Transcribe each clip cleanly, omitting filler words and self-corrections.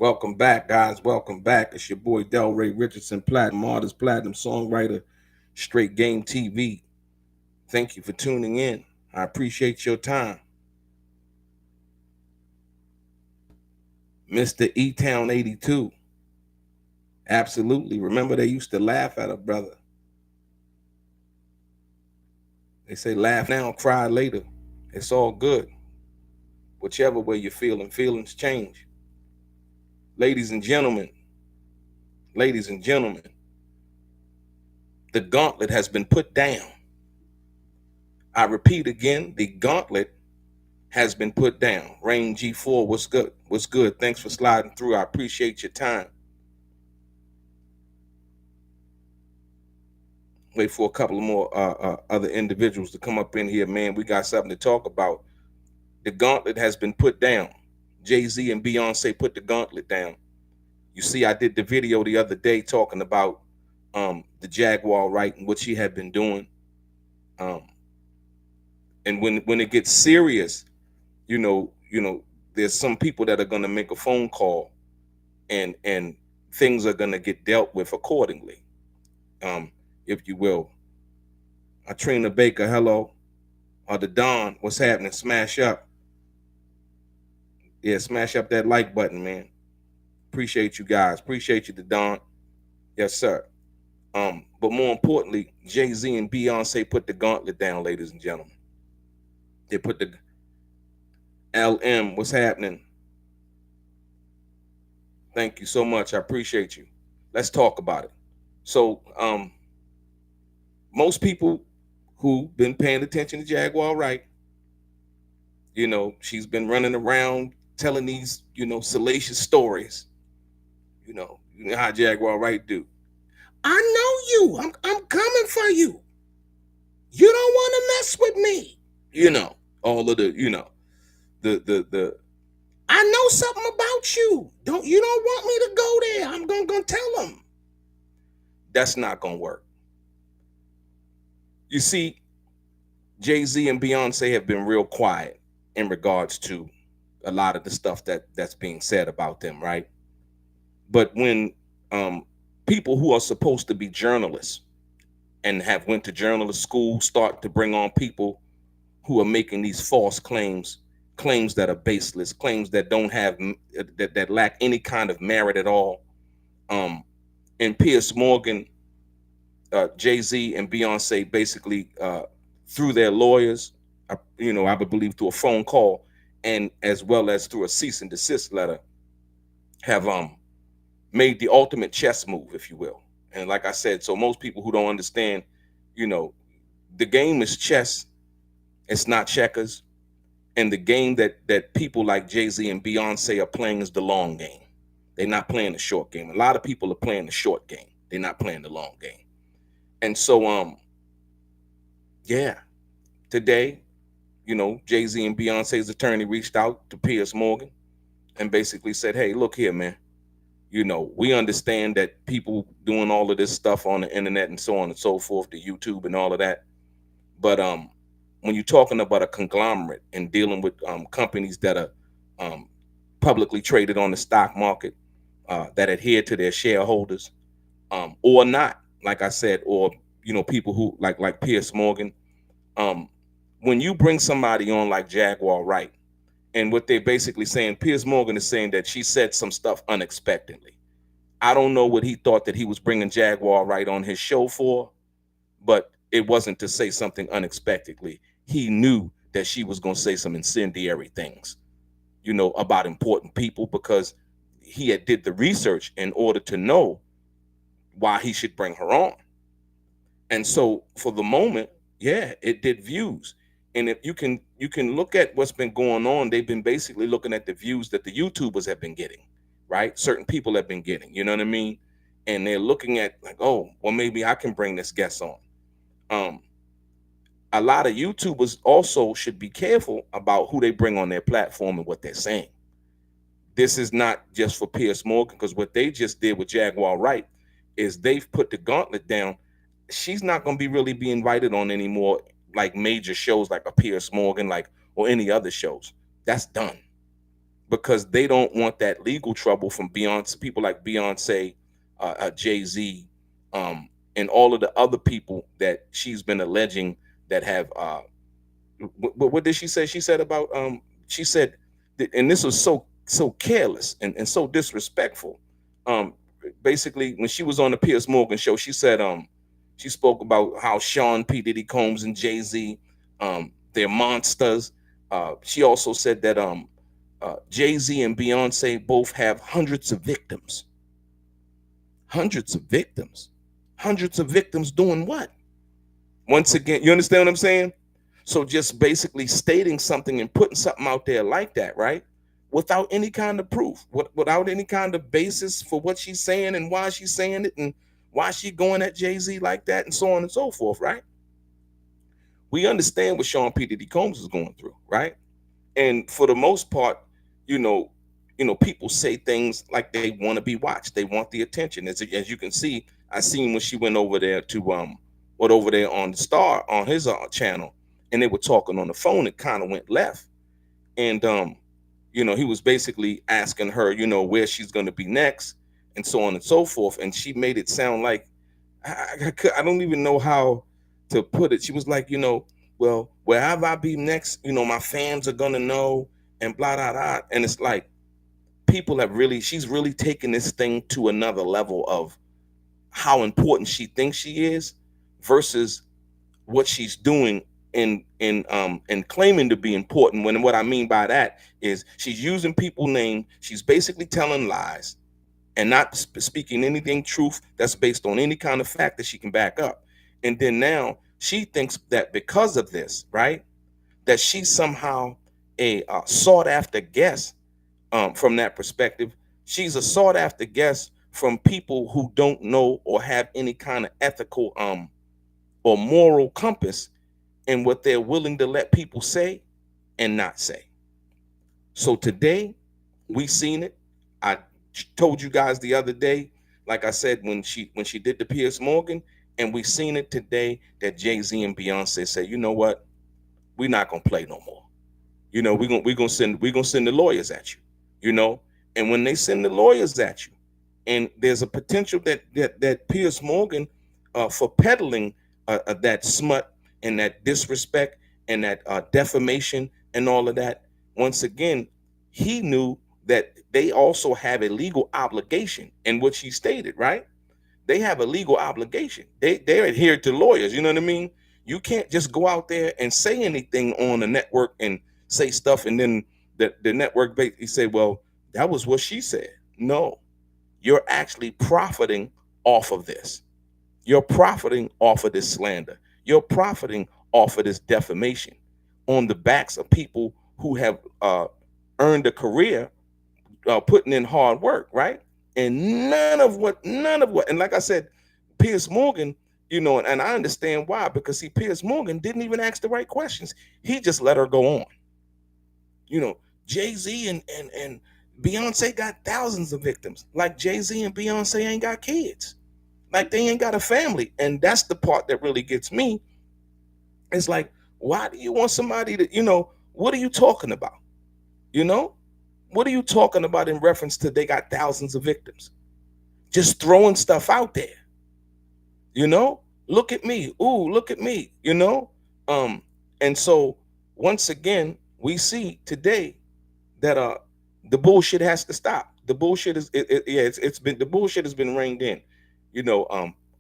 Welcome back, guys. Welcome back. It's your boy DELRAY, Richardson, platinum artist, platinum songwriter, straight game TV. Thank you for tuning in. I appreciate your time. Mr. E-Town 82. Absolutely. Remember, they used to laugh at a brother. They say laugh now, cry later. It's all good. Whichever way you're feeling, feelings change. Ladies and gentlemen, ladies and gentlemen, the gauntlet has been put down. I repeat again, the gauntlet has been put down. Rain G4, what's good? What's good? Thanks for sliding through. I appreciate your time. Wait for a couple of more other individuals to come up in here, man. We got something to talk about. The gauntlet has been put down. Jay-Z and Beyonce put the gauntlet down. You see, I did the video the other day talking about the Jaguar Wright and what she had been doing. And when it gets serious, you know, there's some people that are going to make a phone call, and things are going to get dealt with accordingly, if you will. Trina Baker, hello. The Don, what's happening? Smash up. Yeah, smash up that like button, man. Appreciate you guys. Appreciate you, the Don. Yes, sir. But more importantly, Jay-Z and Beyonce put the gauntlet down, ladies and gentlemen. They put the LM, what's happening? Thank you so much. I appreciate you. Let's talk about it. So, most people who've been paying attention to Jaguar Wright, she's been running around telling these, salacious stories. You know how Jaguar Wright do. I know you. I'm coming for you. You don't want to mess with me. All of the, the I know something about you. You don't want me to go there. I'm gonna tell them. That's not gonna work. You see, Jay-Z and Beyonce have been real quiet in regards to a lot of the stuff that's being said about them, right? But when people who are supposed to be journalists and have went to journalist school start to bring on people who are making these false claims that are baseless, claims that don't have that lack any kind of merit at all. And Piers Morgan, Jay-Z and Beyonce basically through their lawyers, I would believe through a phone call and as well as through a cease and desist letter, have made the ultimate chess move, if you will. And like I said, so most people who don't understand, the game is chess. It's not checkers. And the game that people like Jay-Z and Beyonce are playing is the long game. They're not playing the short game. A lot of people are playing the short game. They're not playing the long game. And so, yeah, today, Jay-Z and Beyonce's attorney reached out to Piers Morgan and basically said, hey, look here, man. We understand that people doing all of this stuff on the internet and so on and so forth, the YouTube and all of that. But when you're talking about a conglomerate and dealing with companies that are publicly traded on the stock market, that adhere to their shareholders, or not, like I said, or people who like Piers Morgan, when you bring somebody on like Jaguar Wright, and what they're basically saying, Piers Morgan is saying that she said some stuff unexpectedly. I don't know what he thought that he was bringing Jaguar Wright on his show for, but it wasn't to say something unexpectedly. He knew that she was going to say some incendiary things, about important people, because he had did the research in order to know why he should bring her on. And so for the moment, yeah, it did views. And if you can look at what's been going on, they've been basically looking at the views that the YouTubers have been getting, right? Certain people have been getting, you know what I mean? And they're looking at like, oh, well, maybe I can bring this guest on. A lot of YouTubers also should be careful about who they bring on their platform and what they're saying. This is not just for Piers Morgan, because what they just did with Jaguar Wright is they've put the gauntlet down. She's not going to be really be invited on anymore, like major shows like a Piers Morgan, or any other shows. That's done. because they don't want that legal trouble from Beyonce, people like Beyonce, Jay-Z, and all of the other people that she's been alleging that have what did she say? She said about she said and this was so careless and so disrespectful. Um Basically when she was on the Piers Morgan show, she said she spoke about how Sean P. Diddy Combs and Jay-Z, they're monsters. She also said that Jay-Z and Beyonce both have hundreds of victims. Hundreds of victims. Hundreds of victims doing what? Once again, you understand what I'm saying? So just basically stating something and putting something out there like that, right? Without any kind of proof, without any kind of basis for what she's saying and why she's saying it and why she going at Jay-Z like that and so on and so forth, right? We understand what Sean P. Diddy Combs is going through, right? And for the most part, you know, people say things like they want to be watched. They want the attention. As you can see, I seen when she went over there to went over there on the Star on his channel, and they were talking on the phone. It kind of went left, and he was basically asking her, where she's going to be next, and so on and so forth. And she made it sound like I don't even know how to put it. She was like, well, wherever I be next, my fans are gonna know, and blah blah blah. And it's like she's really taken this thing to another level of how important she thinks she is versus what she's doing and claiming to be important. When what I mean by that is she's using people's name, she's basically telling lies and not speaking anything truth that's based on any kind of fact that she can back up. And then now she thinks that because of this, right, that she's somehow a sought after guest. From that perspective, she's a sought after guest from people who don't know or have any kind of ethical or moral compass in what they're willing to let people say and not say. So today we seen it. I told you guys the other day, like I said, when she did the Piers Morgan, and we seen it today that Jay-Z and Beyonce said, you know what, we're not gonna play no more. We're gonna send the lawyers at you. And when they send the lawyers at you, and there's a potential that Piers Morgan, for peddling that smut and that disrespect and that defamation and all of that, once again, he knew that they also have a legal obligation in which he stated, right? They have a legal obligation. They're adhered to lawyers. You know what I mean? You can't just go out there and say anything on the network and say stuff, and then the network basically say, well, that was what she said. No, you're actually profiting off of this. You're profiting off of this slander. You're profiting off of this defamation on the backs of people who have earned a career putting in hard work, right? And none of what, and like I said, Piers Morgan, and I understand why, because see, Piers Morgan didn't even ask the right questions. He just let her go on. Jay-Z and Beyonce got thousands of victims. Like Jay-Z and Beyonce ain't got kids. Like they ain't got a family. And that's the part that really gets me. It's like, why do you want somebody to, what are you talking about? What are you talking about in reference to they got thousands of victims? Just throwing stuff out there. Look at me. Ooh, look at me. And so once again, we see today that the bullshit has to stop. The bullshit it's been, the bullshit has been reined in.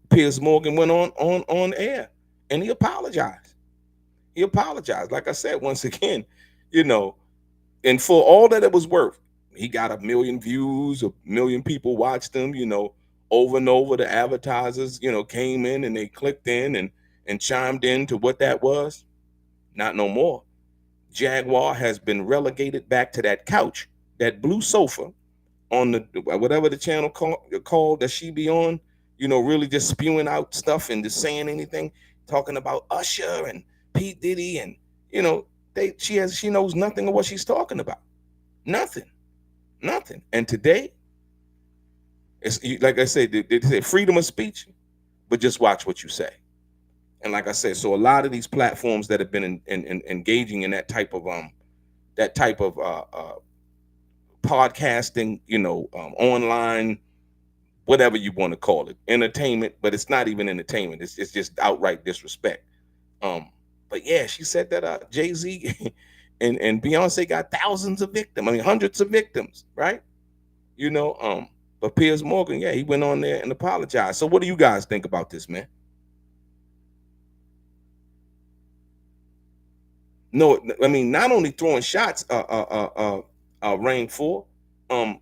Piers Morgan went on air and he apologized. He apologized. Like I said, once again, and for all that it was worth, he got 1 million views, 1 million people watched him, over and over. The advertisers, came in and they clicked in and chimed in to what that was. Not no more. Jaguar has been relegated back to that couch, that blue sofa on the whatever the channel called that she be on, really just spewing out stuff and just saying anything, talking about Usher and P. Diddy, and she knows nothing of what she's talking about. Nothing. And today, it's like I said, they say freedom of speech, but just watch what you say. And like I said, so a lot of these platforms that have been engaging in that type of podcasting, online, whatever you want to call it, entertainment, but it's not even entertainment. It's just outright disrespect. But yeah, she said that Jay-Z and Beyonce got thousands of victims. I mean, hundreds of victims, right? But Piers Morgan, yeah, he went on there and apologized. So what do you guys think about this, man? No, I mean, not only throwing shots, Rain 4,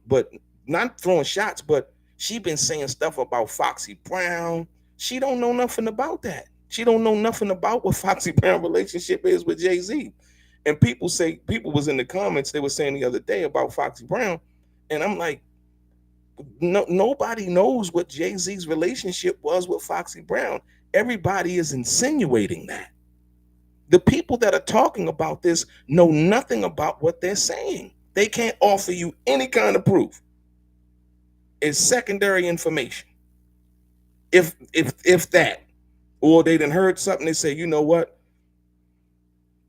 but not throwing shots, but she been saying stuff about Foxy Brown. She don't know nothing about that. She don't know nothing about what Foxy Brown relationship is with Jay-Z. And people was in the comments, they were saying the other day about Foxy Brown, and I'm like, no, nobody knows what Jay-Z's relationship was with Foxy Brown. Everybody is insinuating that. The people that are talking about this know nothing about what they're saying. They can't offer you any kind of proof. It's secondary information. If that, or they done heard something, they say, you know what?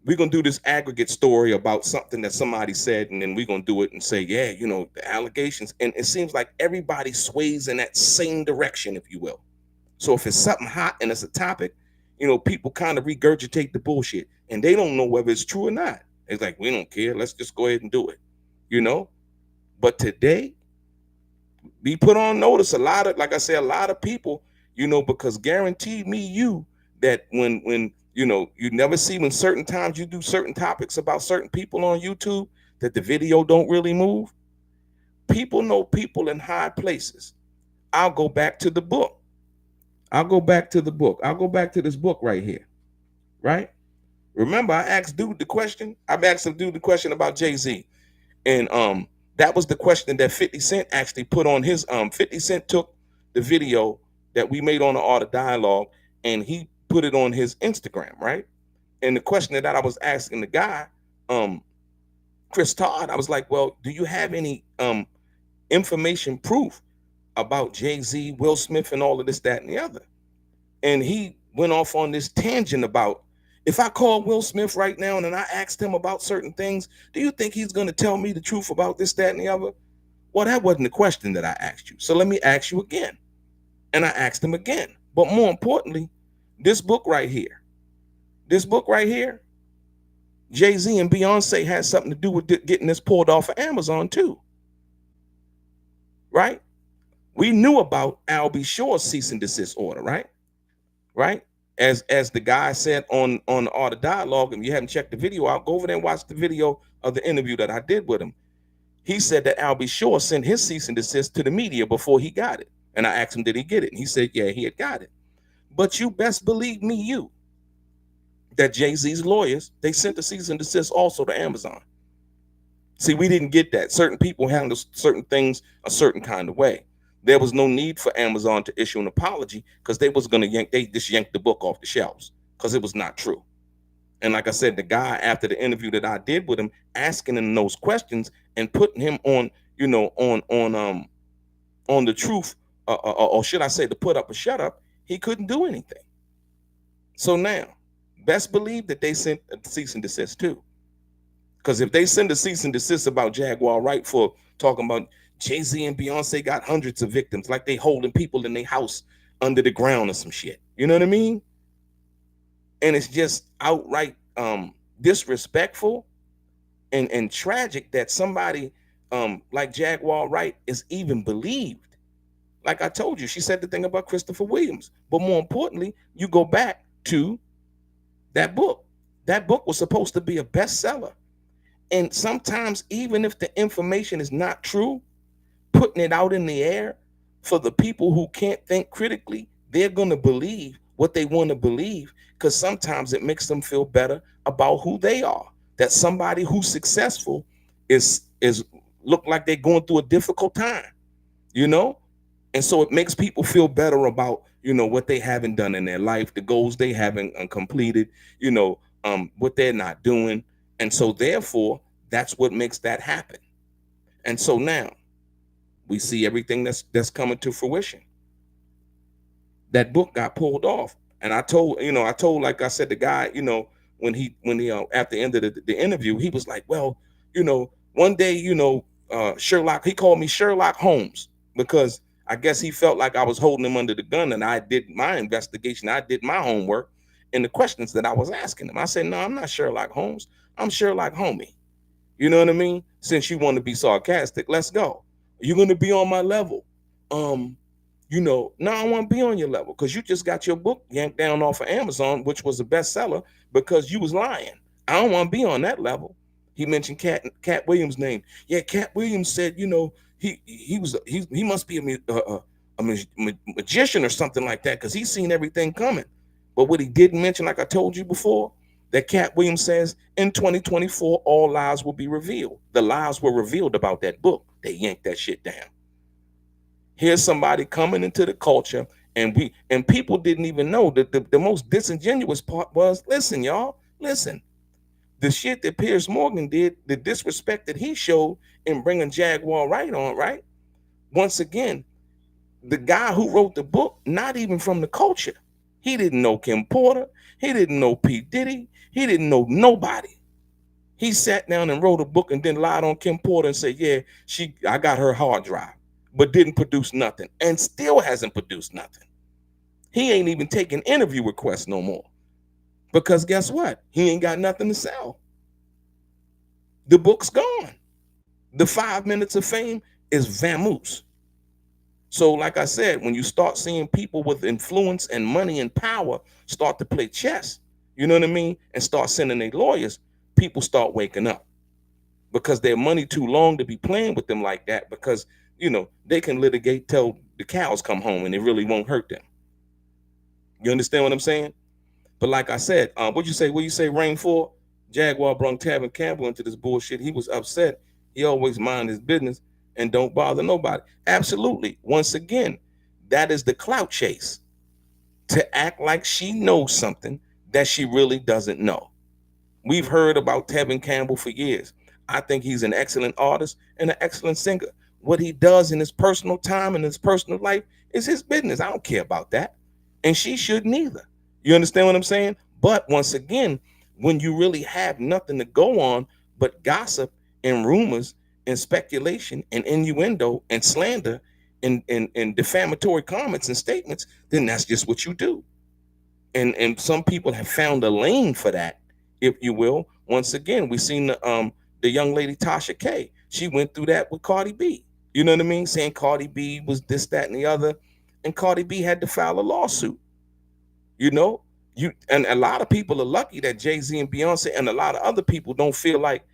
We're gonna do this aggregate story about something that somebody said, and then we're gonna do it and say, yeah, the allegations. And it seems like everybody sways in that same direction, if you will. So if it's something hot and it's a topic, people kind of regurgitate the bullshit, and they don't know whether it's true or not. It's like, we don't care. Let's just go ahead and do it, But today, we put on notice a lot of people, because guaranteed you that when you never see when certain times you do certain topics about certain people on YouTube that the video don't really move. People know people in high places. I'll go back to the book. I'll go back to this book right here, right? Remember, I asked dude the question. I've asked him dude the question about Jay-Z, and that was the question that 50 Cent actually put on his 50 Cent took the video that we made on the Art of Dialogue, and he put it on his Instagram, right? And the question that I was asking the guy, Chris Todd, I was like, well, do you have any information, proof about Jay-Z, Will Smith, and all of this, that, and the other? And he went off on this tangent about, if I call Will Smith right now and I asked him about certain things, do you think he's going to tell me the truth about this, that, and the other? Well, that wasn't the question that I asked you. So let me ask you again. And I asked him again. But more importantly, this book right here, Jay-Z and Beyonce had something to do with getting this pulled off of Amazon too. Right? We knew about Al B. Shore's cease and desist order, right? Right? As the guy said on the Art of Dialogue, and you haven't checked the video out, go over there and watch the video of the interview that I did with him. He said that Al B. Shore sent his cease and desist to the media before he got it. And I asked him, did he get it? And he said, yeah, he had got it. But you best believe me, that Jay-Z's lawyers, they sent the cease and desist also to Amazon. See, we didn't get that. Certain people handle certain things a certain kind of way. There was no need for Amazon to issue an apology because they just yanked the book off the shelves because it was not true. And like I said, the guy, after the interview that I did with him, asking him those questions and putting him on, on the truth, or should I say to put up or shut up, he couldn't do anything. So now, best believe that they sent a cease and desist too. Because if they send a cease and desist about Jaguar Wright for talking about Jay-Z and Beyonce got hundreds of victims, like they holding people in their house under the ground or some shit. You know what I mean? And it's just outright disrespectful and tragic that somebody like Jaguar Wright is even believed. Like I told you, she said the thing about Christopher Williams. But more importantly, you go back to that book. That book was supposed to be a bestseller. And sometimes, even if the information is not true, putting it out in the air for the people who can't think critically, they're going to believe what they want to believe because sometimes it makes them feel better about who they are. That somebody who's successful is look like they're going through a difficult time, And so it makes people feel better about, what they haven't done in their life, the goals they haven't completed, what they're not doing. And so therefore, that's what makes that happen. And so now we see everything that's coming to fruition. That book got pulled off. And I told, like I said, the guy, when he at the end of the interview, he was like, well, one day, Sherlock. He called me Sherlock Holmes because I guess he felt like I was holding him under the gun, and I did my investigation. I did my homework and the questions that I was asking him. I said, no, I'm not Sherlock Holmes. I'm Sherlock Homie. You know what I mean? Since you want to be sarcastic, let's go. You're gonna be on my level. Um, no, I want to be on your level because you just got your book yanked down off of Amazon, which was a bestseller because you was lying. I don't want to be on that level. He mentioned Cat Williams' name. Yeah, Cat Williams said, he must be a magician or something like that because he's seen everything coming. But what he didn't mention, like I told you before, that Cat Williams says in 2024 all lies will be revealed. The lies were revealed about that book. They yanked that shit down. Here's somebody coming into the culture, and people didn't even know that the most disingenuous part was, listen, y'all, listen. The shit that Piers Morgan did, the disrespect that he showed in bringing Jaguar Wright on, right? Once again, the guy who wrote the book, not even from the culture. He didn't know Kim Porter. He didn't know P. Diddy. He didn't know nobody. He sat down and wrote a book and then lied on Kim Porter and said, yeah, I got her hard drive, but didn't produce nothing and still hasn't produced nothing. He ain't even taking interview requests no more because guess what? He ain't got nothing to sell. The book's gone. The 5 minutes of fame is vamoose. So like I said, when you start seeing people with influence and money and power start to play chess, you know what I mean, and start sending their lawyers, people start waking up because their money too long to be playing with them like that because, they can litigate till the cows come home and it really won't hurt them. You understand what I'm saying? But like I said, what you say, Rain for? Jaguar brung Tevin Campbell into this bullshit. He was upset. He always mind his business and don't bother nobody. Absolutely. Once again, that is the clout chase. To act like she knows something that she really doesn't know. We've heard about Tevin Campbell for years. I think he's an excellent artist and an excellent singer. What he does in his personal time and his personal life is his business. I don't care about that. And she shouldn't either. You understand what I'm saying? But once again, when you really have nothing to go on but gossip and rumors and speculation and innuendo and slander and defamatory comments and statements, then that's just what you do. And some people have found a lane for that, if you will. Once again, we seen the young lady Tasha K. She went through that with Cardi B. You know what I mean? Saying Cardi B was this, that, and the other, and Cardi B had to file a lawsuit. You know, and a lot of people are lucky that Jay-Z and Beyonce and a lot of other people don't feel like,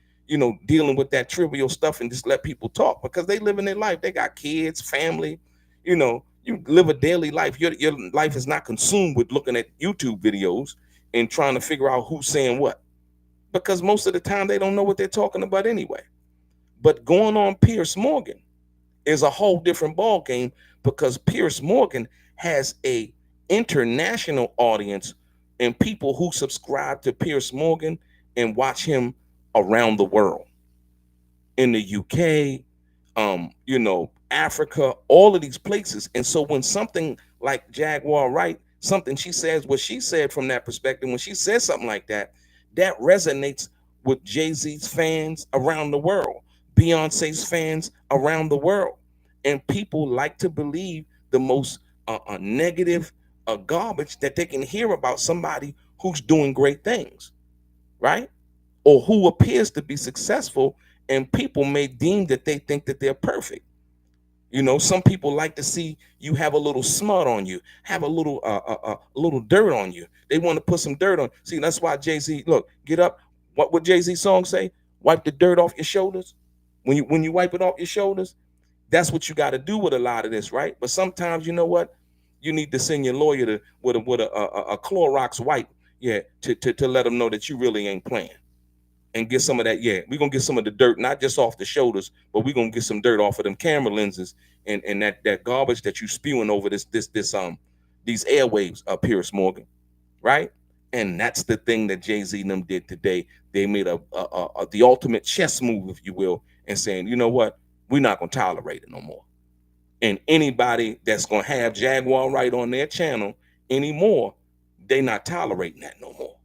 dealing with that trivial stuff and just let people talk because they live in their life. They got kids, family, you live a daily life. Your life is not consumed with looking at YouTube videos and trying to figure out who's saying what because most of the time they don't know what they're talking about anyway. But going on Piers Morgan is a whole different ball game because Piers Morgan has a international audience and people who subscribe to Piers Morgan and watch him around the world, in the UK, Africa, all of these places. And so when something like Jaguar Wright, something she says, what she said from that perspective, when she says something like that, that resonates with Jay-Z's fans around the world, Beyonce's fans around the world. And people like to believe the most negative garbage that they can hear about somebody who's doing great things, right? Or who appears to be successful, and people may deem that they think that they're perfect. Some people like to see you have a little smut on you, have a little dirt on you. They want to put some dirt on. See, that's why Jay-Z, look, get up. What would Jay-Z song say? Wipe the dirt off your shoulders. When you wipe it off your shoulders, that's what you got to do with a lot of this, right? But sometimes, you know what? You need to send your lawyer to with a Clorox wipe, yeah, to let them know that you really ain't playing. And get some of that, yeah. We're gonna get some of the dirt, not just off the shoulders, but we're gonna get some dirt off of them camera lenses and that garbage that you spewing over these airwaves up here, Morgan, right? And that's the thing that Jay-Z and them did today. They made the ultimate chess move, if you will, and saying, you know what, we're not gonna tolerate it no more. And anybody that's gonna have Jaguar Wright on their channel anymore, they not tolerating that no more.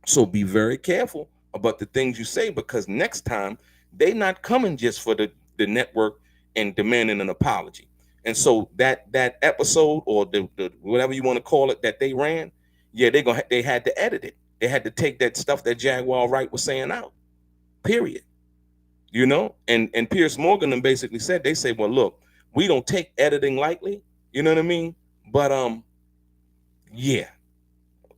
So be very careful about the things you say because next time They not coming just for the network and demanding an apology. And so that episode, or the whatever you want to call it, that they ran, yeah, they had to edit it. They had to take that stuff that Jaguar Wright was saying out. Period. And Piers Morgan them basically said, they say, well, look, we don't take editing lightly. You know what I mean? But yeah,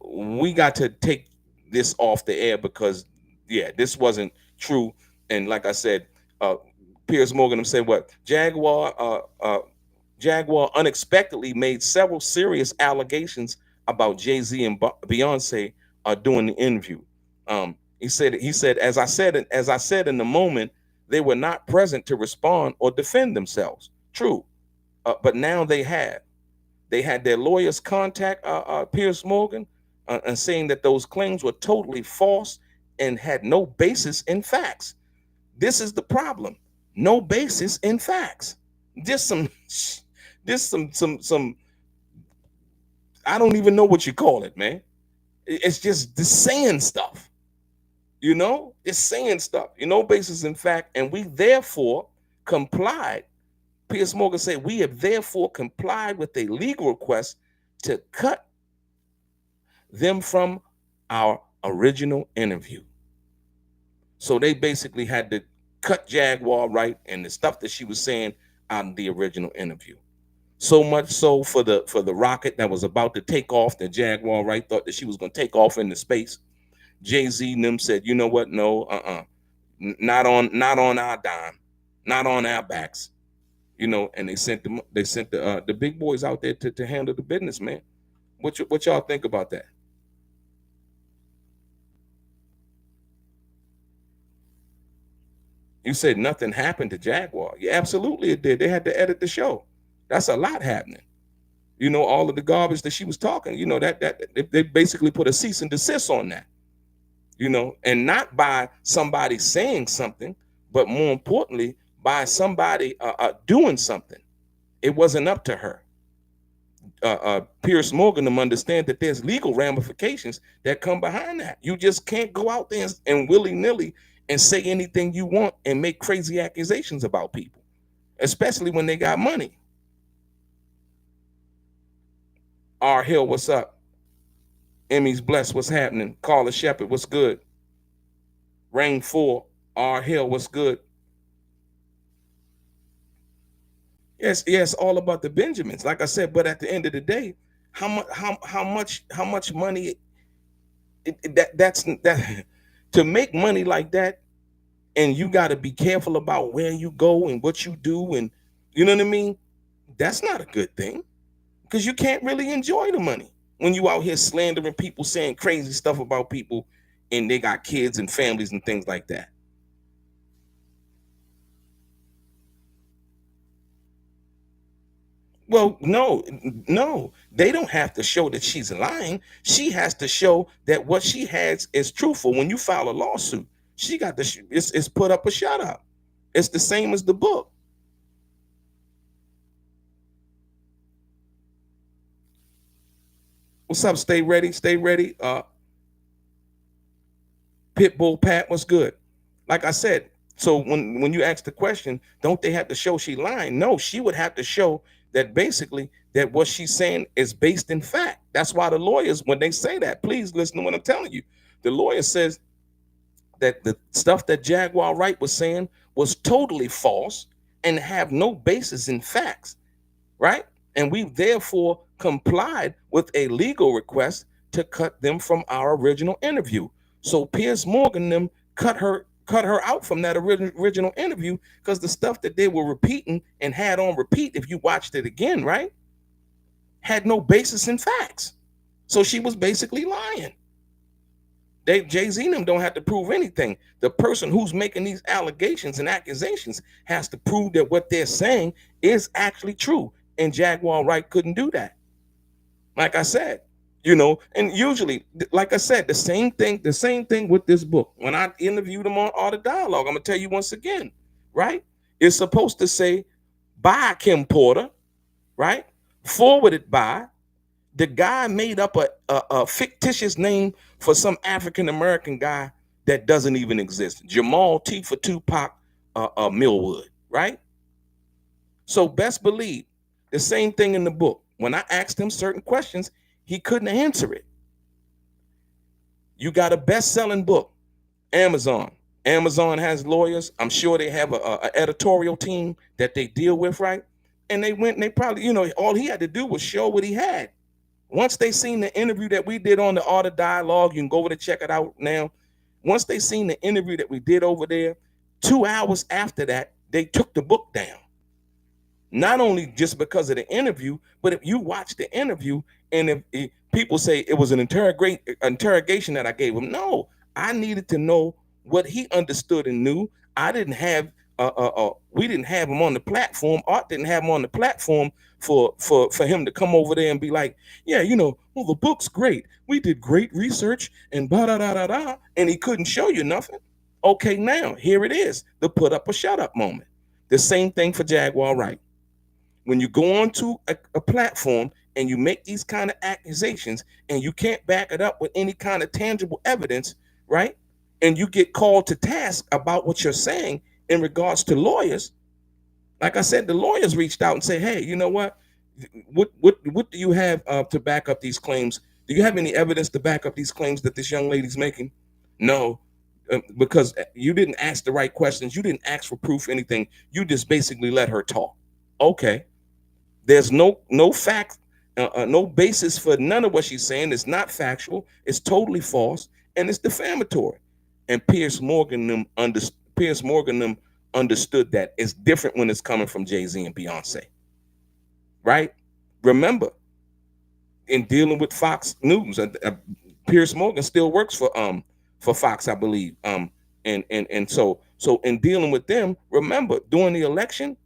we got to take this off the air because yeah, this wasn't true. And like I said, Piers Morgan said what Jaguar unexpectedly made several serious allegations about Jay-Z and Beyonce during the interview. He said as I said in the moment, they were not present to respond or defend themselves. True, but now they have. They had their lawyers contact Piers Morgan and saying that those claims were totally false and had no basis in facts. This is the problem. No basis in facts. Just some, just some. I don't even know what you call it, man. It's just the saying stuff. It's saying stuff. No basis in fact, and we therefore complied. Piers Morgan said, we have therefore complied with a legal request to cut them from our original interview. So they basically had to cut Jaguar Wright and the stuff that she was saying out of the original interview. So much so for the rocket that was about to take off, that Jaguar Wright thought that she was going to take off into space. Jay-Z and them said, you know what? No, not on our dime, not on our backs. And they sent the big boys out there to handle the business, man. What y'all think about that? You said nothing happened to Jaguar. Yeah, absolutely it did. They had to edit the show. That's a lot happening. All of the garbage that she was talking, that they basically put a cease and desist on that. And not by somebody saying something, but more importantly, by somebody doing something. It wasn't up to her. Piers Morgan to understand that there's legal ramifications that come behind that. You just can't go out there and willy-nilly and say anything you want and make crazy accusations about people, especially when they got money. R. Hill, what's up? Emmy's blessed, what's happening? Carla Shepherd, what's good? Rain 4, R. Hill, what's good? Yes, all about the Benjamins, like I said. But at the end of the day, how much money? That's to make money like that, and you got to be careful about where you go and what you do, and you know what I mean. That's not a good thing, because you can't really enjoy the money when you out here slandering people, saying crazy stuff about people, and they got kids and families and things like that. Well, no, they don't have to show that she's lying. She has to show that what she has is truthful. When you file a lawsuit, she got the it's put up or shut up. It's the same as the book. What's up? Stay ready. Stay ready. Pitbull Pat, what's good? Like I said, so when you ask the question, don't they have to show she lying? No, she would have to show that basically that what she's saying is based in fact. That's why the lawyers, when they say that, please listen to what I'm telling you. The lawyer says that the stuff that Jaguar Wright was saying was totally false and have no basis in facts, right? And we therefore complied with a legal request to cut them from our original interview. So Piers Morgan them cut her out from that original interview, because the stuff that they were repeating and had on repeat, if you watched it again, right, had no basis in facts. So she was basically lying. Jay-Z and them don't have to prove anything. The person who's making these allegations and accusations has to prove that what they're saying is actually true. And Jaguar Wright couldn't do that. Like I said, and usually, like I said, the same thing with this book. When I interviewed him on Art of Dialogue, I'm gonna tell you once again, right? It's supposed to say by Kim Porter, right? Forwarded by. The guy made up a fictitious name for some African American guy that doesn't even exist. Jamal T for Tupac, Millwood, right? So best believe the same thing in the book. When I asked him certain questions, he couldn't answer it. You got a best-selling book, Amazon. Amazon has lawyers. I'm sure they have a editorial team that they deal with, right? And they went and they probably, all he had to do was show what he had. Once they seen the interview that we did on the Art of Dialogue, you can go over to check it out now. Once they seen the interview that we did over there, 2 hours after that, they took the book down. Not only just because of the interview, but if you watch the interview and if people say it was an interrogation that I gave him, no, I needed to know what he understood and knew. I didn't have we didn't have him on the platform. Art didn't have him on the platform for him to come over there and be like, yeah, well, the book's great. We did great research and da da da da da, and he couldn't show you nothing. Okay, now here it is, the put up or shut up moment. The same thing for Jaguar Wright. When you go onto a platform and you make these kind of accusations and you can't back it up with any kind of tangible evidence, right? And you get called to task about what you're saying in regards to lawyers. Like I said, the lawyers reached out and said, hey, you know what? What do you have to back up these claims? Do you have any evidence to back up these claims that this young lady's making? No, because you didn't ask the right questions. You didn't ask for proof, anything. You just basically let her talk. Okay. There's no fact, no basis for none of what she's saying. It's not factual. It's totally false, and it's defamatory. And Piers Morgan understood that it's different when it's coming from Jay-Z and Beyonce, right? Remember, in dealing with Fox News, Piers Morgan still works for Fox, I believe. And so in dealing with them, remember during the election,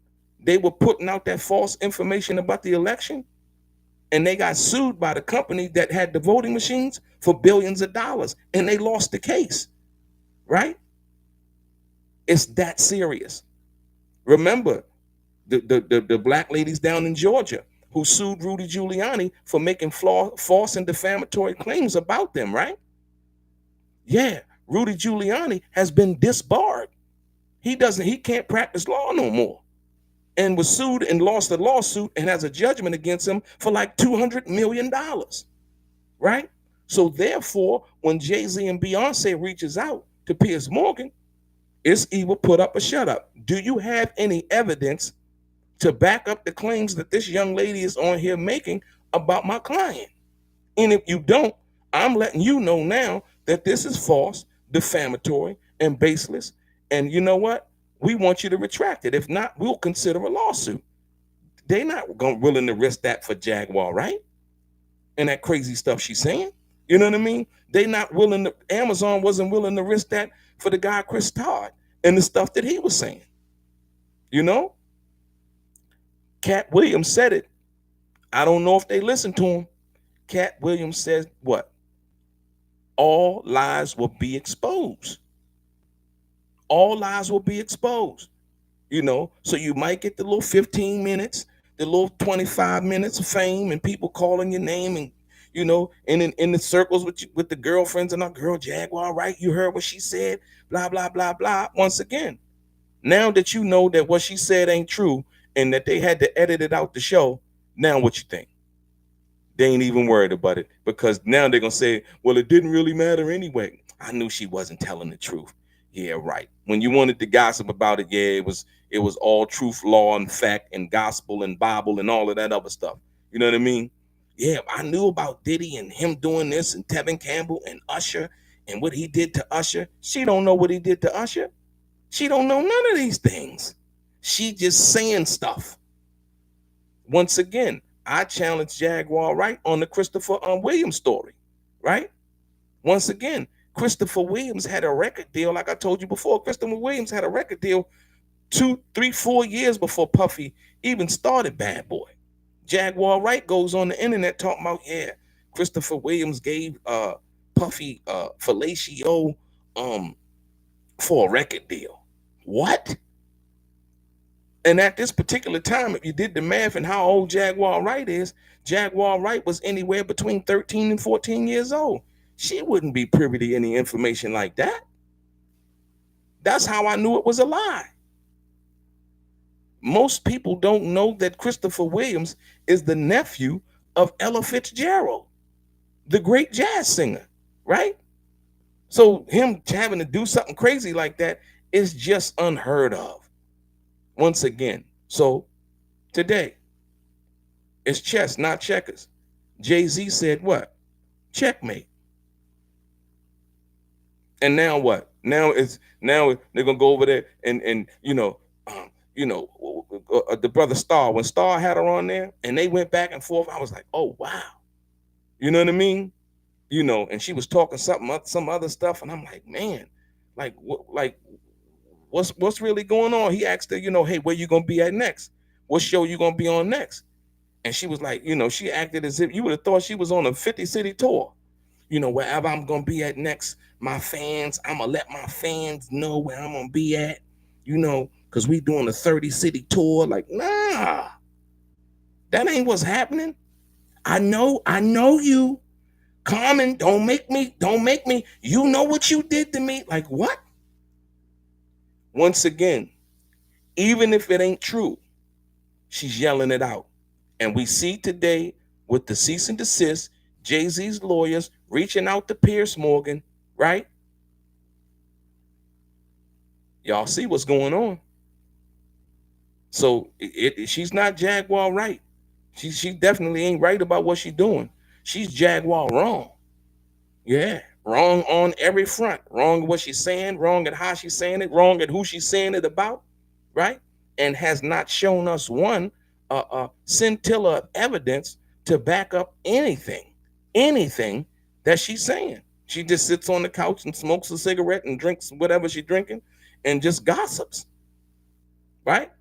they were putting out that false information about the election, and they got sued by the company that had the voting machines for billions of dollars, and they lost the case, right? It's that serious. Remember the black ladies down in Georgia who sued Rudy Giuliani for making false and defamatory claims about them, right? Yeah, Rudy Giuliani has been disbarred. He can't practice law no more. And was sued and lost the lawsuit and has a judgment against him for like $200 million, right? So therefore, when Jay-Z and Beyonce reaches out to Piers Morgan, it's either put up or shut up. Do you have any evidence to back up the claims that this young lady is on here making about my client? And if you don't, I'm letting you know now that this is false, defamatory, and baseless. And you know what? We want you to retract it. If not, we'll consider a lawsuit. They're not willing to risk that for Jaguar, right? And that crazy stuff she's saying. You know what I mean? They not willing to, Amazon wasn't willing to risk that for the guy Chris Todd and the stuff that he was saying. You know? Cat Williams said it. I don't know if they listened to him. Cat Williams says what? All lies will be exposed. All lies will be exposed, so you might get the little 15 minutes, the little 25 minutes of fame and people calling your name and, and in the circles with the girlfriends and our girl Jaguar, right? You heard what she said, blah, blah, blah, blah. Once again, now that you know that what she said ain't true and that they had to edit it out the show, now what you think? They ain't even worried about it because now they're going to say, well, it didn't really matter anyway. I knew she wasn't telling the truth. Yeah, right. When you wanted to gossip about it, yeah, it was all truth, law, and fact, and gospel, and Bible, and all of that other stuff. You know what I mean? Yeah, I knew about Diddy and him doing this, and Tevin Campbell and Usher, and what he did to Usher. She don't know what he did to Usher. She don't know none of these things. She just saying stuff. Once again, I challenge Jaguar Wright on the Christopher Williams story, right? Once again, Christopher Williams had a record deal, like I told you before. Christopher Williams had a record deal 2, 3, 4 years before Puffy even started Bad Boy. Jaguar Wright goes on the internet talking about, yeah, Christopher Williams gave Puffy fellatio for a record deal. What? And at this particular time, if you did the math and how old Jaguar Wright is, Jaguar Wright was anywhere between 13 and 14 years old. She wouldn't be privy to any information like that. That's how I knew it was a lie. Most people don't know that Christopher Williams is the nephew of Ella Fitzgerald, the great jazz singer, right? So him having to do something crazy like that is just unheard of. Once again, so today it's chess, not checkers. Jay-Z said what? Checkmate. And now what? Now they're gonna go over there and the brother Star, when Star had her on there and they went back and forth, I was like, oh wow, you know what I mean? And she was talking some other stuff, and I'm like, man, like what's really going on? He asked her, hey, where you gonna be at next? What show you gonna be on next? And she was like, she acted as if you would have thought she was on a 50-city tour. Wherever I'm gonna be at next, I'm gonna let my fans know where I'm gonna be at, because we doing a 30-city tour. Like, nah, that ain't what's happening. I know you. Carmen, don't make me. You know what you did to me. Like, what? Once again, even if it ain't true, she's yelling it out. And we see today with the cease and desist, Jay-Z's lawyers reaching out to Piers Morgan, right? Y'all see what's going on. So she's not Jaguar right. She definitely ain't right about what she's doing. She's Jaguar wrong. Yeah, wrong on every front. Wrong what she's saying, wrong at how she's saying it, wrong at who she's saying it about, right? And has not shown us one scintilla of evidence to back up anything that she's saying. She just sits on the couch and smokes a cigarette and drinks whatever she's drinking and just gossips, right?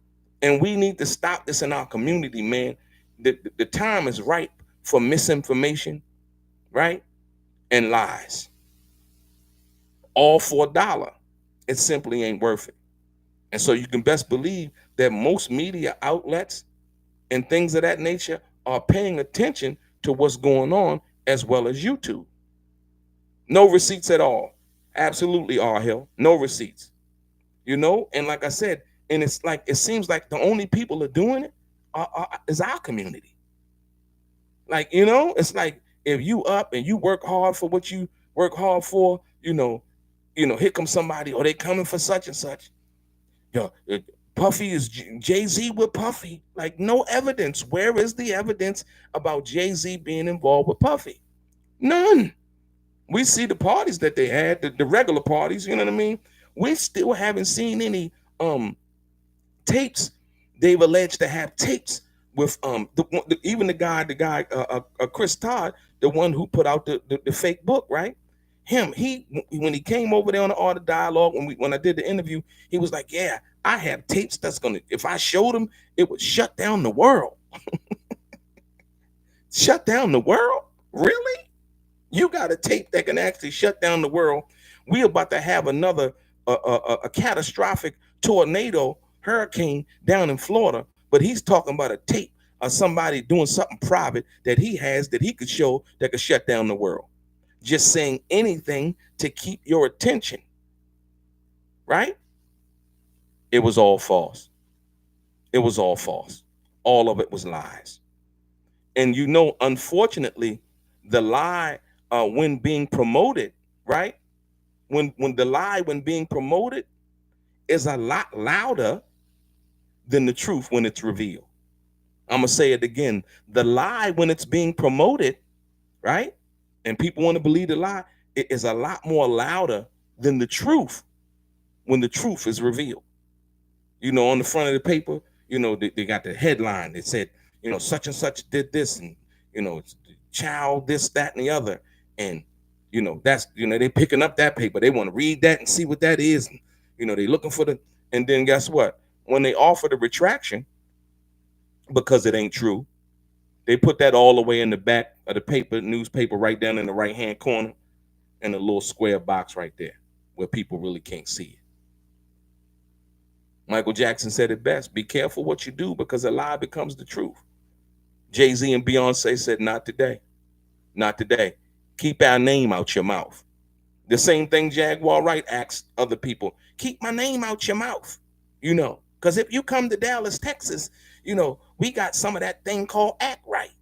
And we need to stop this in our community, man. The time is ripe for misinformation, right? And lies. All for $1. It simply ain't worth it. And so you can best believe that most media outlets and things of that nature are paying attention to what's going on, as well as YouTube. No receipts at all. Absolutely, R. Hill. No receipts. And like I said, and it's like, it seems like the only people are doing it is our community. Like, it's like, if you up and you work hard for what you work hard for, here comes somebody, or they coming for such and such. Puffy is Jay-Z with Puffy. Like, no evidence. Where is the evidence about Jay-Z being involved with Puffy? None. We see the parties that they had, the regular parties, you know what I mean? We still haven't seen any tapes. They've alleged to have tapes with even the guy Chris Todd, the one who put out the fake book, right? When he came over there on the Art of Dialogue, when I did the interview, he was like, yeah, I have tapes that's gonna, if I showed them, it would shut down the world. Shut down the world? Really? You got a tape that can actually shut down the world? We're about to have another a catastrophic tornado, hurricane down in Florida, but he's talking about a tape of somebody doing something private that he has that he could show that could shut down the world. Just saying anything to keep your attention, right? It was all false. It was all false. All of it was lies. And unfortunately, the lie when being promoted, right? When the lie when being promoted is a lot louder than the truth when it's revealed. I'm gonna say it again. The lie when it's being promoted, right? And people want to believe the lie, it is a lot more louder than the truth when the truth is revealed. On the front of the paper, they got the headline that said, such and such did this, and child this, that, and the other. And that's they picking up that paper. They want to read that and see what that is. And, they looking for and then guess what? When they offer the retraction, because it ain't true, they put that all the way in the back of the newspaper, right down in the right-hand corner, in a little square box right there where people really can't see it. Michael Jackson said it best: be careful what you do, because a lie becomes the truth. Jay-Z and Beyoncé said, not today. Not today. Keep our name out your mouth. The same thing Jaguar Wright asked other people: keep my name out your mouth. Because if you come to Dallas, Texas, we got some of that thing called act right.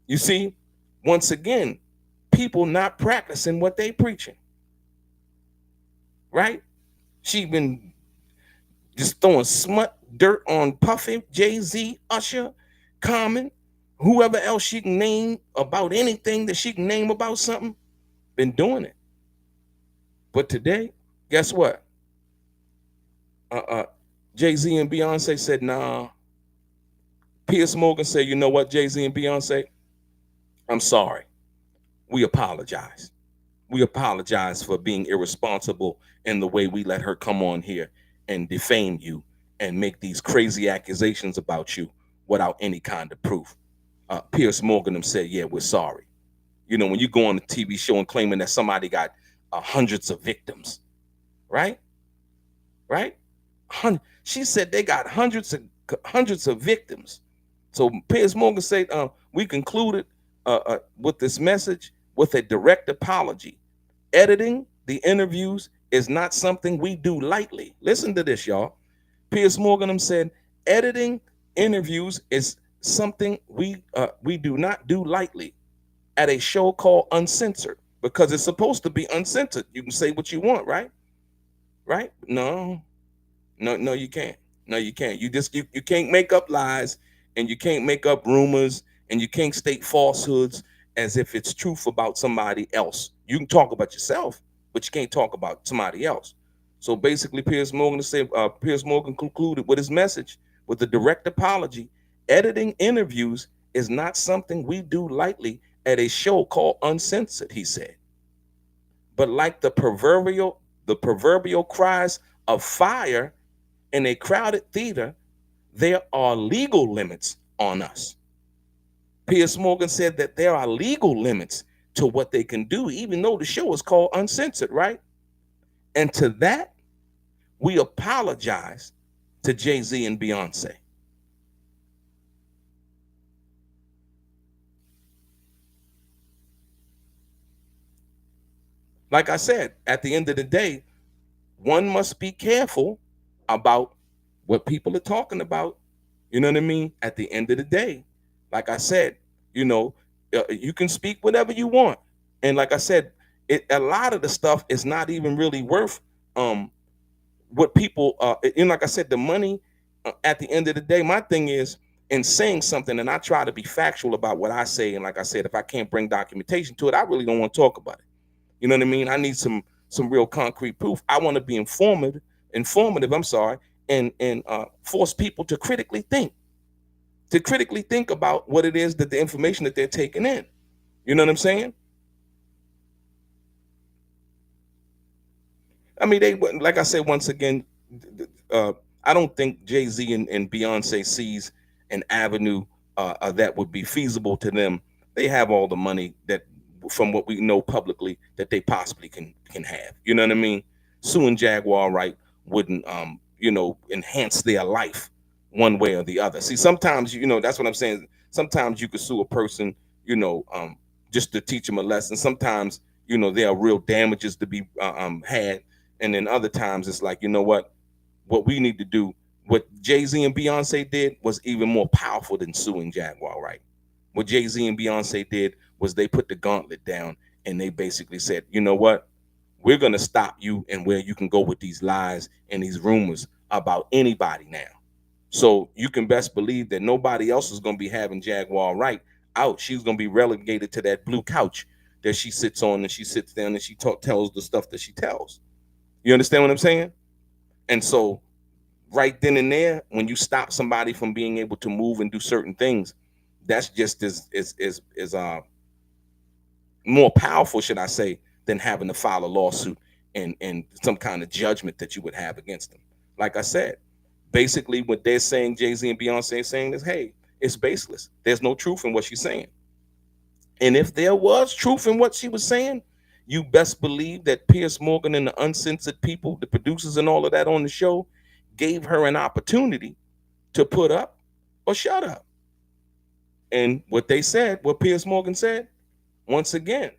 You see, once again, people not practicing what they preaching, right? She been just throwing smut dirt on Puffy, Jay-Z, Usher, Common, whoever else she can name about anything that she can name about something, been doing it. But today, guess what? Uh, uh, Jay-Z and Beyonce said, nah. Piers Morgan said, you know what, Jay-Z and Beyonce? I'm sorry. We apologize. We apologize for being irresponsible in the way we let her come on here and defame you and make these crazy accusations about you without any kind of proof. Piers Morgan said, yeah, we're sorry. When you go on a TV show and claiming that somebody got hundreds of victims, right? Right? She said they got hundreds of victims. So Piers Morgan said, we concluded with this message with a direct apology. Editing the interviews is not something we do lightly. Listen to this, y'all. Piers Morgan said, editing interviews is something we do not do lightly at a show called Uncensored, because it's supposed to be uncensored. You can say what you want, right? Right? No, no, you can't. No, you can't. You can't make up lies, and you can't make up rumors, and you can't state falsehoods as if it's truth about somebody else. You can talk about yourself, but you can't talk about somebody else. So basically, Piers Morgan concluded with his message with a direct apology. Editing interviews is not something we do lightly at a show called Uncensored, he said. But like the proverbial cries of fire in a crowded theater, there are legal limits on us. Piers Morgan said that there are legal limits to what they can do, even though the show is called Uncensored, right? And to that, we apologize to Jay-Z and Beyonce. Like I said, at the end of the day, one must be careful about what people are talking about. You know what I mean? At the end of the day, like I said, you can speak whatever you want. And like I said, a lot of the stuff is not even really worth what people, like I said, the money at the end of the day. My thing is, in saying something, and I try to be factual about what I say. And like I said, if I can't bring documentation to it, I really don't want to talk about it. You know what I mean? I need some real concrete proof. I want to be informative. I'm sorry, and force people to critically think about what it is that the information that they're taking in. You know what I'm saying? I mean, like I said once again, I don't think Jay-Z and Beyonce sees an avenue that would be feasible to them. They have all the money that, from what we know publicly, that they possibly can have. You know what I mean? Suing Jaguar Wright wouldn't enhance their life one way or the other. See, sometimes that's what I'm saying. Sometimes you could sue a person, just to teach them a lesson. Sometimes there are real damages to be had, and then other times it's like, what we need to do, what Jay-Z and Beyonce did was even more powerful than suing Jaguar Wright. What Jay-Z and Beyonce did was they put the gauntlet down and they basically said, you know what? We're going to stop you and where you can go with these lies and these rumors about anybody now. So you can best believe that nobody else is going to be having Jaguar Wright out. She's going to be relegated to that blue couch that she sits on, and she sits down and she tells the stuff that she tells. You understand what I'm saying? And so right then and there, when you stop somebody from being able to move and do certain things, that's just as more powerful, should I say, than having to file a lawsuit and some kind of judgment that you would have against them. Like I said, basically what they're saying, Jay-Z and Beyonce are saying, is, hey, it's baseless. There's no truth in what she's saying. And if there was truth in what she was saying, you best believe that Piers Morgan and the uncensored people, the producers and all of that on the show, gave her an opportunity to put up or shut up. And what they said, what Piers Morgan said, once again,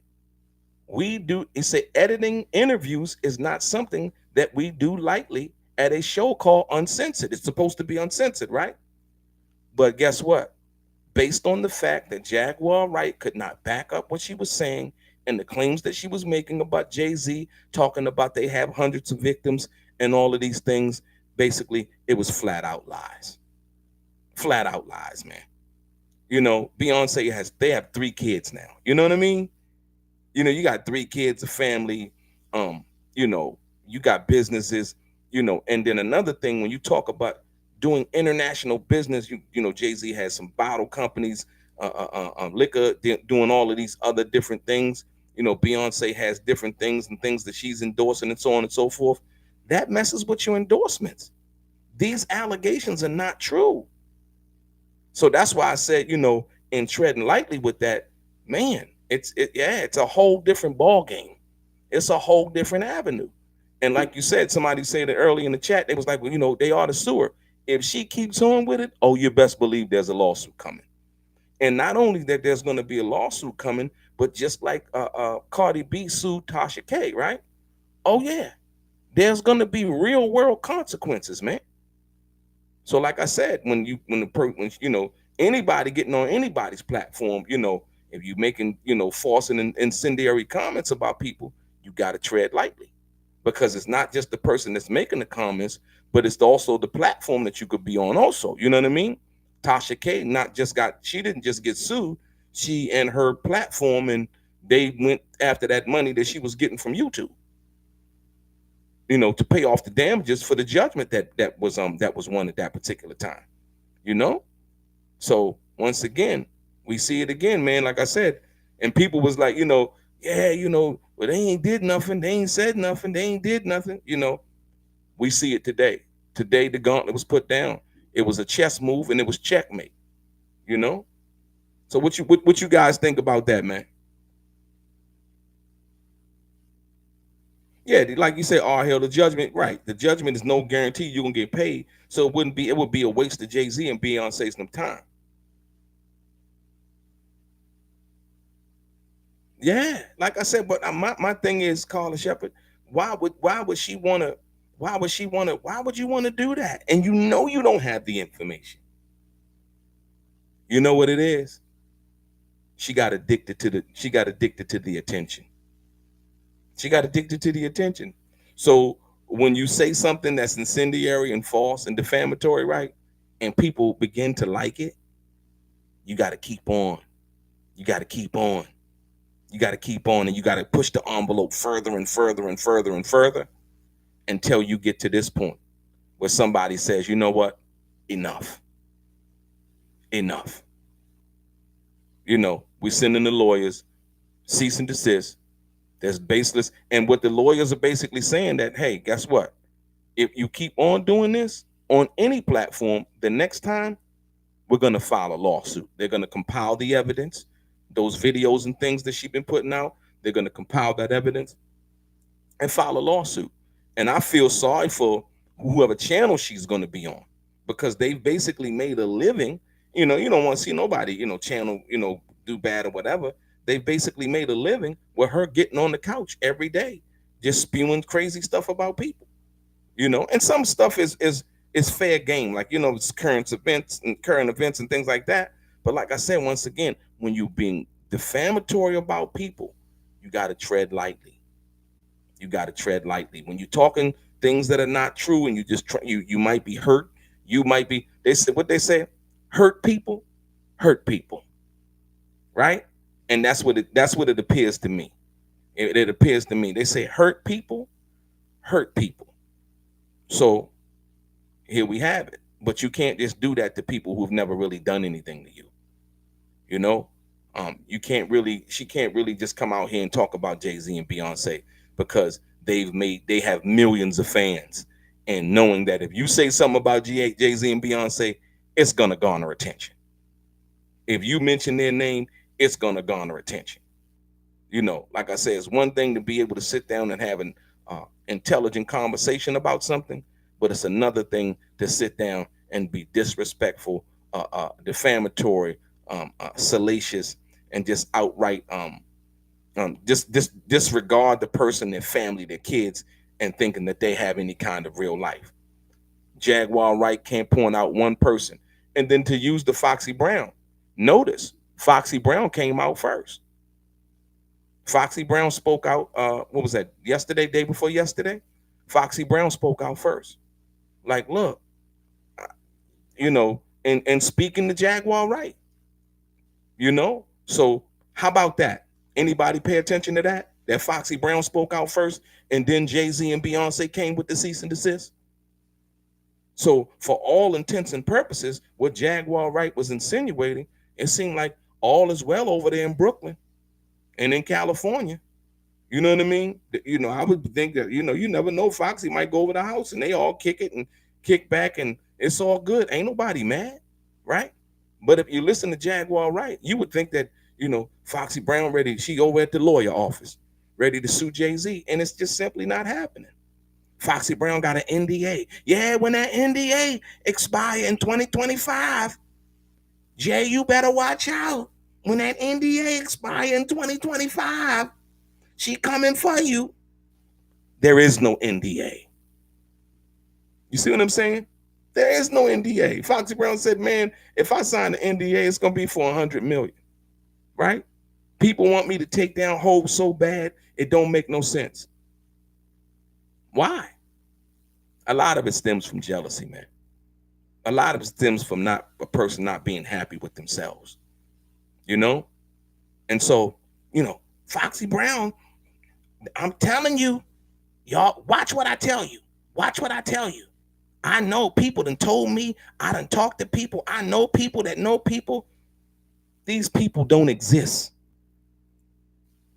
he said editing interviews is not something that we do lightly at a show called Uncensored. It's supposed to be uncensored, right? But guess what? Based on the fact that Jaguar Wright could not back up what she was saying and the claims that she was making about Jay-Z, talking about they have hundreds of victims and all of these things, basically, it was flat out lies. Flat out lies, man. You know, Beyonce they have 3 kids now. You know what I mean? You know, you got 3 kids, a family, you know, you got businesses, you know, and then another thing, when you talk about doing international business, you know, Jay-Z has some bottle companies, liquor, doing all of these other different things. You know, Beyonce has different things and things that she's endorsing and so on and so forth. That messes with your endorsements. These allegations are not true. So that's why I said, you know, in treading lightly with that, man, it's a whole different ball game. It's a whole different avenue. And like you said, somebody said it early in the chat, they was like, well, you know, they ought to sue her. If she keeps on with it, oh, you best believe there's a lawsuit coming. And not only that there's going to be a lawsuit coming, but just like Cardi B sued Tasha K, right? Oh yeah, there's going to be real world consequences, man. So like I said, when you know, anybody getting on anybody's platform, you know, if you making, you know, false and incendiary comments about people, you got to tread lightly, because it's not just the person that's making the comments, but it's also the platform that you could be on also. You know what I mean? Tasha K she didn't just get sued, she and her platform, and they went after that money that she was getting from YouTube, you know, to pay off the damages for the judgment that was won at that particular time, you know. So once again, we see it again, man. Like I said, and people was like, you know, yeah, you know, well, they ain't did nothing, they ain't said nothing, they ain't did nothing, you know. We see it today. Today the gauntlet was put down. It was a chess move, and it was checkmate, you know. So what you guys think about that, man? Yeah, like you said, all hail the judgment. Right. The judgment is no guarantee you're gonna get paid. So it would be a waste of Jay-Z and Beyonce's some time. Yeah, like I said, but my thing is, Carla Shepherd, why would she wanna why would you wanna do that? And you know you don't have the information. You know what it is? She got addicted to the attention. She got addicted to the attention. So when you say something that's incendiary and false and defamatory, right? And people begin to like it, you got to keep on. You got to keep on. You got to keep on, and you got to push the envelope further and further and further and further until you get to this point where somebody says, you know what? Enough. Enough. You know, we're sending the lawyers, cease and desist. That's baseless. And what the lawyers are basically saying that, hey, guess what? If you keep on doing this on any platform, the next time we're going to file a lawsuit. They're going to compile the evidence, those videos and things that she's been putting out. They're going to compile that evidence and file a lawsuit. And I feel sorry for whoever channel she's going to be on, because they've basically made a living. You know, you don't want to see nobody, you know, channel, you know, do bad or whatever. They've basically made a living with her getting on the couch every day, just spewing crazy stuff about people, you know. And some stuff is fair game, like, you know, it's current events and things like that. But like I said, once again, when you being defamatory about people, you got to tread lightly. You got to tread lightly when you're talking things that are not true, and you just you might be hurt. You might be, they say what they say, hurt people, right? And that's what it appears to me. It appears to me. They say hurt people. So here we have it. But you can't just do that to people who've never really done anything to you. You know, she can't really just come out here and talk about Jay-Z and Beyonce, because they have millions of fans, and knowing that if you say something about Jay-Z and Beyonce, it's gonna garner attention. If you mention their name, it's gonna garner attention. You know, like I said, it's one thing to be able to sit down and have an intelligent conversation about something, but it's another thing to sit down and be disrespectful, defamatory, salacious, and just outright just disregard the person, their family, their kids, and thinking that they have any kind of real life. Jaguar Wright can't point out one person. And then to use the Foxy Brown, notice Foxy Brown came out first. Foxy Brown spoke out, what was that, yesterday, day before yesterday? Foxy Brown spoke out first. Like, look, and speaking to Jaguar Wright, So how about that? Anybody pay attention to that? That Foxy Brown spoke out first, and then Jay-Z and Beyonce came with the cease and desist. So for all intents and purposes, what Jaguar Wright was insinuating, it seemed like all is well over there in Brooklyn and in California. You know what I mean? I would think that, you never know, Foxy might go over the house and they all kick it and kick back and it's all good. Ain't nobody mad, right? But if you listen to Jaguar Wright, you would think that, Foxy Brown she over at the lawyer office, ready to sue Jay-Z, and it's just simply not happening. Foxy Brown got an NDA. Yeah, when that NDA expire in 2025, Jay, you better watch out. When that NDA expire in 2025, she coming for you. There is no NDA. You see what I'm saying? There is no NDA. Foxy Brown said, man, if I sign the NDA, it's going to be for $100 million, right? People want me to take down Hope so bad, it don't make no sense. Why? A lot of it stems from jealousy, man. A lot of it stems from a person not being happy with themselves, And so, Foxy Brown, I'm telling you, y'all, watch what I tell you. Watch what I tell you. I know people done told me, I done talked to people, I know people that know people. These people don't exist.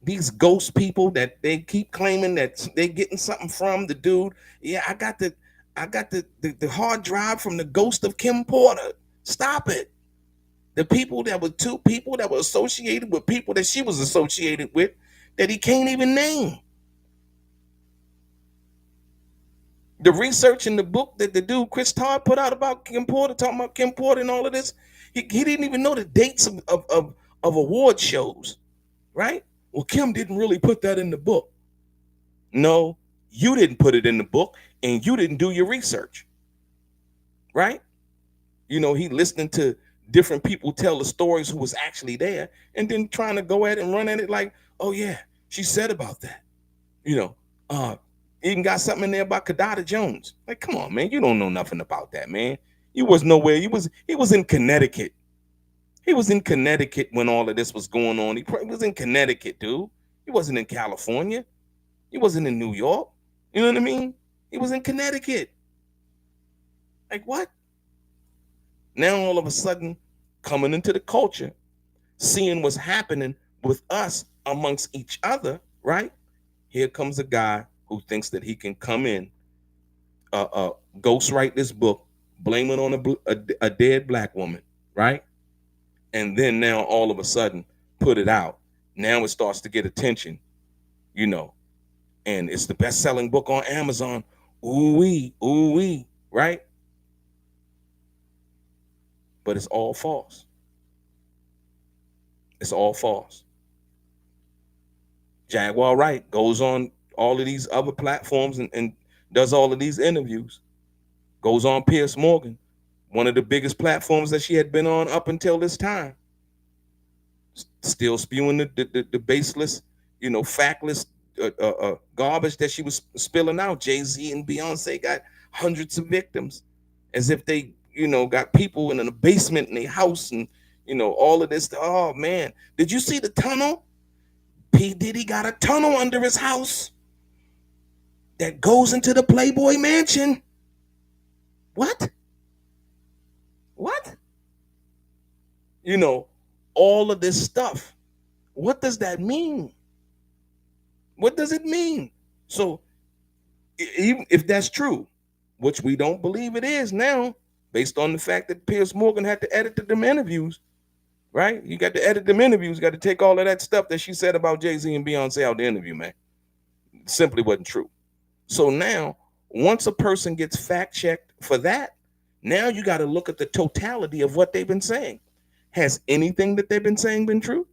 These ghost people that they keep claiming that they're getting something from the dude. Yeah, I got the hard drive from the ghost of Kim Porter. Stop it. The people that were two people that were associated with people that she was associated with that he can't even name. The research in the book that the dude Chris Todd put out about Kim Porter, talking about Kim Porter and all of this, he didn't even know the dates of award shows, right? Well, Kim didn't really put that in the book. No, you didn't put it in the book, and you didn't do your research, right? He listening to different people tell the stories who was actually there, and then trying to go at it and run at it like, oh yeah, she said about that. Even got something in there about Kadada Jones. Like, come on, man, you don't know nothing about that, man. You was nowhere. He was in Connecticut. He was in Connecticut when all of this was going on. He was in Connecticut, dude. He wasn't in California. He wasn't in New York. You know what I mean? He was in Connecticut. Like, what? Now all of a sudden, coming into the culture, seeing what's happening with us amongst each other, right? Here comes a guy who thinks that he can come in, ghostwrite this book, blame it on a dead black woman, right? And then now all of a sudden put it out. Now it starts to get attention, and it's the best-selling book on Amazon. Ooh-wee, right? But it's all false. It's all false. Jaguar Wright goes on all of these other platforms and does all of these interviews. Goes on Piers Morgan, one of the biggest platforms that she had been on up until this time. Still spewing the baseless, factless garbage that she was spilling out. Jay-Z and Beyonce got hundreds of victims, as if they, got people in a basement in their house and, all of this. Oh, man. Did you see the tunnel? P. Diddy got a tunnel under his house that goes into the Playboy Mansion. What? All of this stuff. What does that mean? What does it mean? So, even if that's true, which we don't believe it is now, based on the fact that Piers Morgan had to edit them interviews, right? You got to edit them interviews, got to take all of that stuff that she said about Jay-Z and Beyonce out the interview, man. It simply wasn't true. So now, once a person gets fact-checked for that, now you got to look at the totality of what they've been saying. Has anything that they've been saying been true?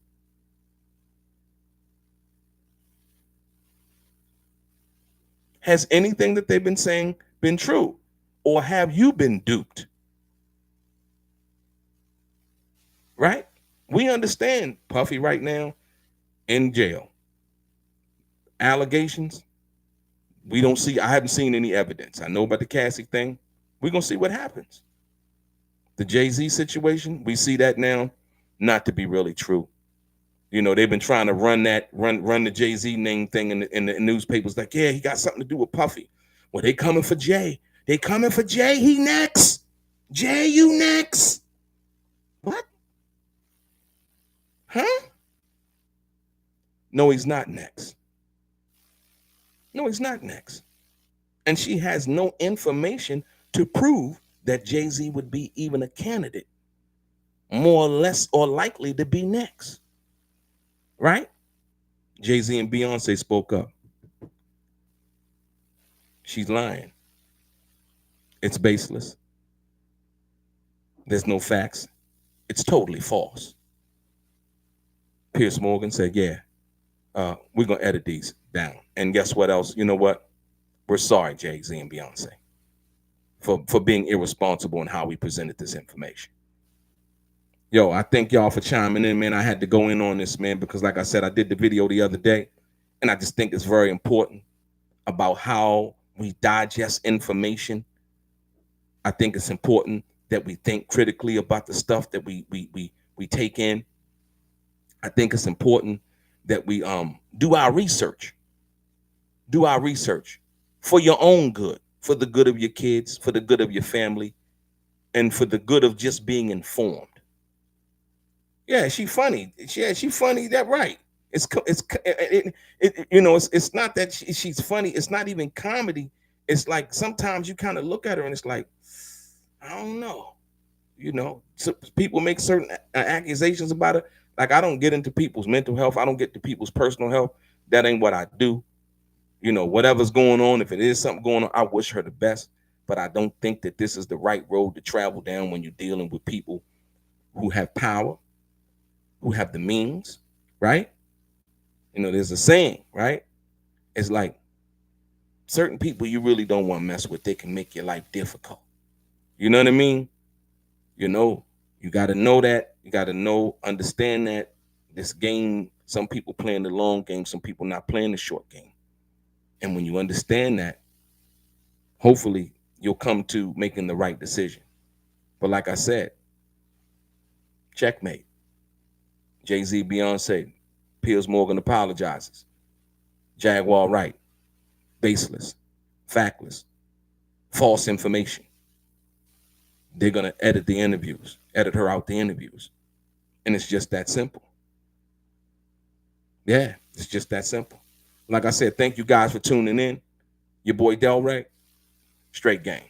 Has anything that they've been saying been true? Or have you been duped? Right? We understand Puffy right now in jail. Allegations, we don't see, I haven't seen any evidence. I know about the Cassie thing. We're going to see what happens. The Jay-Z situation, we see that now not to be really true. You know, they've been trying to run the Jay-Z name thing in the newspapers, like, yeah, he got something to do with Puffy. Well, they coming for Jay. They coming for Jay. He next. Jay, you next. What? Huh? No, he's not next. No, he's not next. And she has no information to prove that Jay-Z would be even a candidate, more or less or likely to be next. Right? Jay-Z and Beyoncé spoke up. She's lying. It's baseless. There's no facts. It's totally false. Piers Morgan said, yeah, we're going to edit these down. And guess what else? You know what? We're sorry, Jay-Z and Beyoncé, for being irresponsible in how we presented this information. Yo, I thank y'all for chiming in, man. I had to go in on this, man, because like I said, I did the video the other day, and I just think it's very important about how we digest information. I think it's important that we think critically about the stuff that we take in. I think it's important that we do our research. Do our research for your own good, for the good of your kids, for the good of your family, and for the good of just being informed. Yeah, she funny. She funny. That right. It's you know, it's not that she's funny. It's not even comedy. It's like sometimes you kind of look at her and it's like, I don't know. You know, so people make certain accusations about her. Like, I don't get into people's mental health. I don't get to people's personal health. That ain't what I do. You know, whatever's going on, if it is something going on, I wish her the best. But I don't think that this is the right road to travel down when you're dealing with people who have power, who have the means, right? You know, there's a saying, right? It's like certain people you really don't want to mess with. They can make your life difficult. You know what I mean? You know, you got to know that. You got to know, understand that this game, some people playing the long game, some people not playing the short game. And when you understand that, hopefully you'll come to making the right decision. But like I said, checkmate. Jay-Z, Beyonce, Piers Morgan apologizes. Jaguar Wright, baseless, factless, false information. They're going to edit the interviews, edit her out the interviews. And it's just that simple. Yeah, it's just that simple. Like I said, thank you guys for tuning in. Your boy DELRAY, straight game.